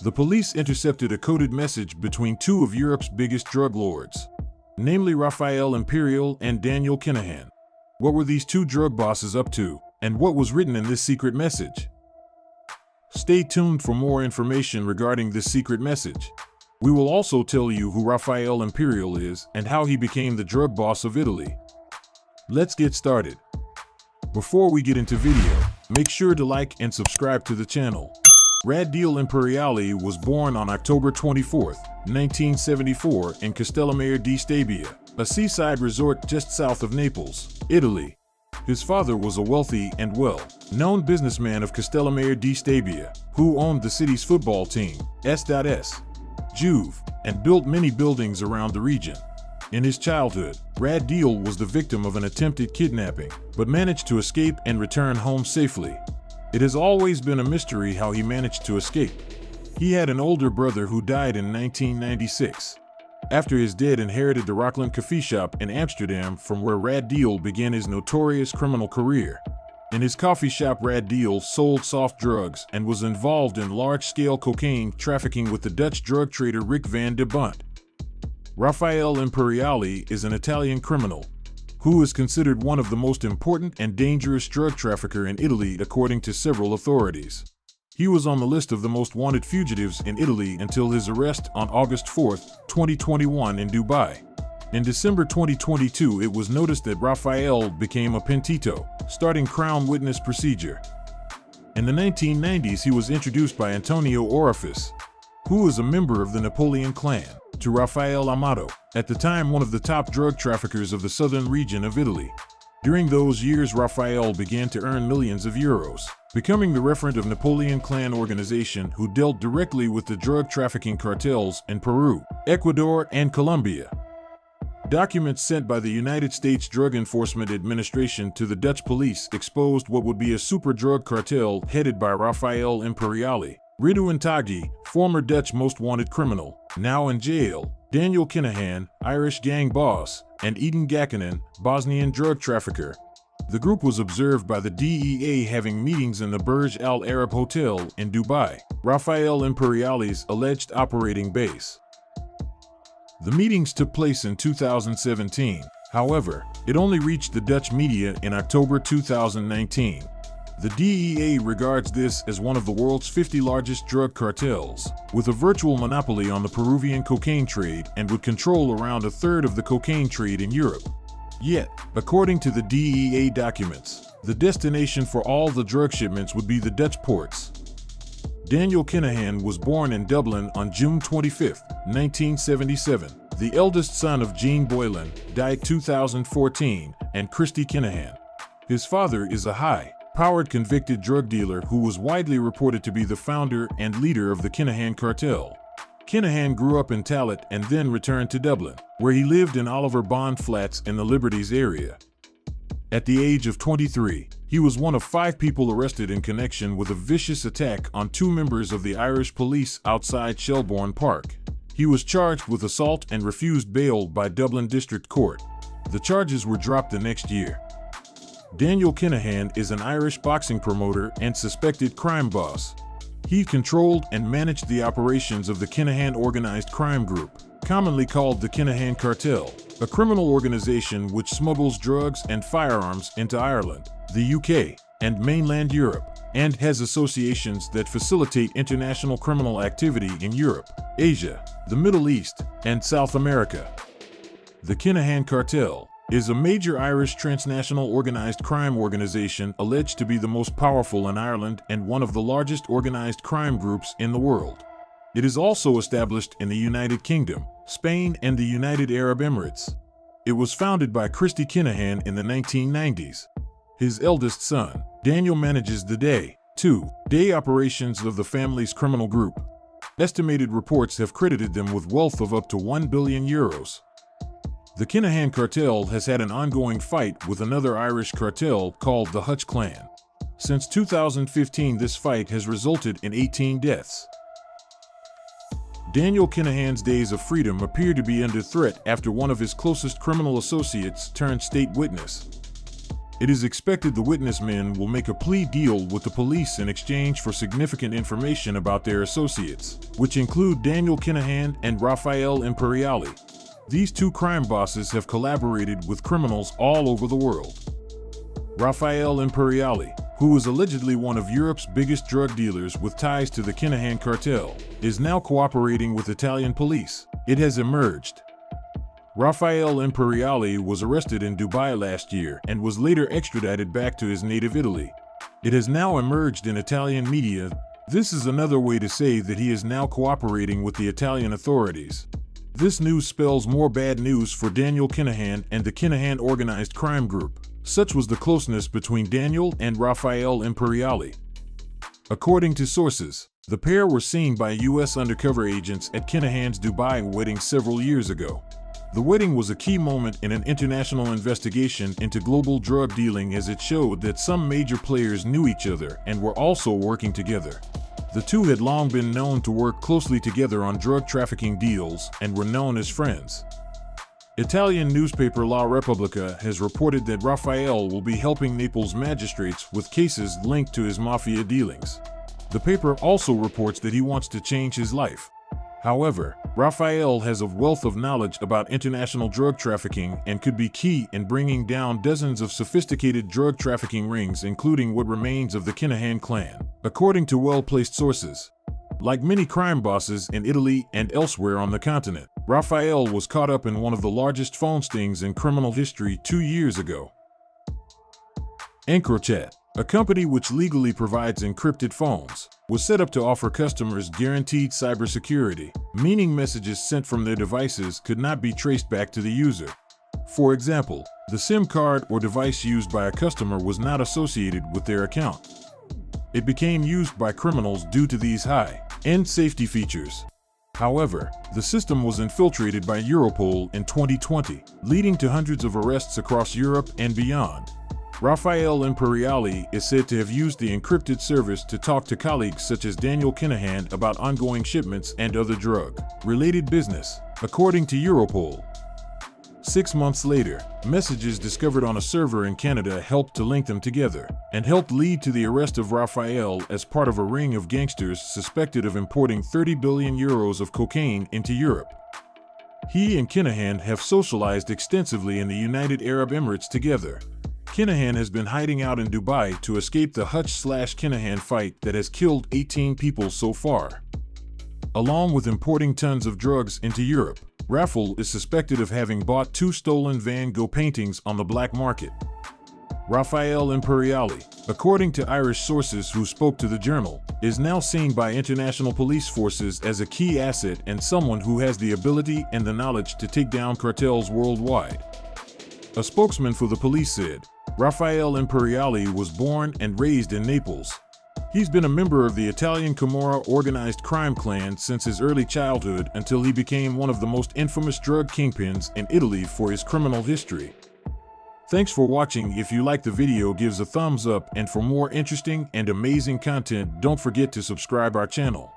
The police intercepted a coded message between two of Europe's biggest drug lords, namely Raffaele Imperial and Daniel Kinahan. What were these two drug bosses up to, and what was written in this secret message? Stay tuned for more information regarding this secret message. We will also tell you who Raffaele Imperial is and how he became the drug boss of Italy. Let's get started. Before we get into video, make sure to like and subscribe to the channel. Raddeale Imperiale was born on October 24, 1974 in Castellammare di Stabia, a seaside resort just south of Naples, Italy. His father was a wealthy and well-known businessman of Castellammare di Stabia, who owned the city's football team, Juve, and built many buildings around the region. In his childhood, Raddeale was the victim of an attempted kidnapping, but managed to escape and return home safely. It has always been a mystery how he managed to escape. He had an older brother who died in 1996. After his dad inherited the Rockland coffee shop in Amsterdam, from where Raddeale began his notorious criminal career. In his coffee shop, Raddeale sold soft drugs and was involved in large-scale cocaine trafficking with the Dutch drug trader Rick van de Bunt. Raffaele Imperiale is an Italian criminal who is considered one of the most important and dangerous drug trafficker in Italy according to several authorities. He was on the list of the most wanted fugitives in Italy until his arrest on August 4, 2021 in Dubai. In December 2022, it was noticed that Raffaele became a pentito, starting Crown witness procedure. In the 1990s, he was introduced by Antonio Orifice, who was a member of the Napoleon clan, to Raffaele Amato, at the time one of the top drug traffickers of the southern region of Italy. During those years, Raffaele began to earn millions of euros, becoming the referent of Napoleon clan organization who dealt directly with the drug trafficking cartels in Peru, Ecuador, and Colombia. Documents sent by the United States Drug Enforcement Administration to the Dutch police exposed what would be a super drug cartel headed by Raffaele Imperiale, Ridouan Taghi, former Dutch most wanted criminal, now in jail, Daniel Kinahan, Irish gang boss, and Eden Gakinen, Bosnian drug trafficker. The group was observed by the DEA having meetings in the Burj Al Arab Hotel in Dubai, Raffaele Imperiale's alleged operating base. The meetings took place in 2017. However, it only reached the Dutch media in October 2019. The DEA regards this as one of the world's 50 largest drug cartels, with a virtual monopoly on the Peruvian cocaine trade and would control around a third of the cocaine trade in Europe. Yet, according to the DEA documents, the destination for all the drug shipments would be the Dutch ports. Daniel Kinahan was born in Dublin on June 25, 1977, the eldest son of Jean Boylan, died 2014, and Christy Kinahan. His father is a high-powered convicted drug dealer who was widely reported to be the founder and leader of the Kinahan cartel. Kinahan grew up in Tallaght and then returned to Dublin, where he lived in Oliver Bond Flats in the Liberties area. At the age of 23, he was one of 5 people arrested in connection with a vicious attack on 2 members of the Irish police outside Shelbourne Park. He was charged with assault and refused bail by Dublin District Court. The charges were dropped the next year. Daniel Kinahan is an Irish boxing promoter and suspected crime boss. He controlled and managed the operations of the Kinahan organized crime group, commonly called the Kinahan Cartel, a criminal organization which smuggles drugs and firearms into Ireland, the UK, and mainland Europe, and has associations that facilitate international criminal activity in Europe, Asia, the Middle East, and South America. The Kinahan Cartel is a major Irish transnational organized crime organization alleged to be the most powerful in Ireland and one of the largest organized crime groups in the world. It is also established in the United Kingdom, Spain, and the United Arab Emirates. It was founded by Christy Kinahan in the 1990s. His eldest son, Daniel, manages the day-to-day operations of the family's criminal group. Estimated reports have credited them with wealth of up to €1 billion. The Kinahan cartel has had an ongoing fight with another Irish cartel called the Hutch clan. Since 2015, this fight has resulted in 18 deaths. Daniel Kinahan's days of freedom appear to be under threat after one of his closest criminal associates turned state witness. It is expected the witness men will make a plea deal with the police in exchange for significant information about their associates, which include Daniel Kinahan and Raffaele Imperiale. These two crime bosses have collaborated with criminals all over the world. Raffaele Imperiale, who is allegedly one of Europe's biggest drug dealers with ties to the Kinahan cartel, is now cooperating with Italian police, it has emerged. Raffaele Imperiale was arrested in Dubai last year and was later extradited back to his native Italy. It has now emerged in Italian media. This is another way to say that he is now cooperating with the Italian authorities. This news spells more bad news for Daniel Kinahan and the Kinahan organized crime group. Such was the closeness between Daniel and Raffaele Imperiale. According to sources, the pair were seen by U.S. undercover agents at Kinahan's Dubai wedding several years ago. The wedding was a key moment in an international investigation into global drug dealing, as it showed that some major players knew each other and were also working together. The two had long been known to work closely together on drug trafficking deals and were known as friends. Italian newspaper La Repubblica has reported that Raffaele will be helping Naples magistrates with cases linked to his mafia dealings. The paper also reports that he wants to change his life. However, Raffaele has a wealth of knowledge about international drug trafficking and could be key in bringing down dozens of sophisticated drug trafficking rings, including what remains of the Kinahan clan, according to well-placed sources. Like many crime bosses in Italy and elsewhere on the continent, Raffaele was caught up in one of the largest phone stings in criminal history 2 years ago. Encrypte, a company which legally provides encrypted phones, was set up to offer customers guaranteed cybersecurity, meaning messages sent from their devices could not be traced back to the user. For example, the SIM card or device used by a customer was not associated with their account. It became used by criminals due to these high-end safety features. However, the system was infiltrated by Europol in 2020, leading to hundreds of arrests across Europe and beyond. Raffaele Imperiale is said to have used the encrypted service to talk to colleagues such as Daniel Kinahan about ongoing shipments and other drug-related business, according to Europol. 6 months later, messages discovered on a server in Canada helped to link them together and helped lead to the arrest of Raffaele as part of a ring of gangsters suspected of importing 30 billion euros of cocaine into Europe. He and Kinahan have socialized extensively in the United Arab Emirates together. Kinahan has been hiding out in Dubai to escape the Hutch/Kinahan fight that has killed 18 people so far. Along with importing tons of drugs into Europe, Raffaele is suspected of having bought 2 stolen Van Gogh paintings on the black market. Raffaele Imperiale, according to Irish sources who spoke to the Journal, is now seen by international police forces as a key asset and someone who has the ability and the knowledge to take down cartels worldwide. A spokesman for the police said, Raffaele Imperiale was born and raised in Naples. He's been a member of the Italian Camorra organized crime clan since his early childhood until he became one of the most infamous drug kingpins in Italy for his criminal history. Thanks for watching. If you like the video, give us a thumbs up, and for more interesting and amazing content, don't forget to subscribe our channel.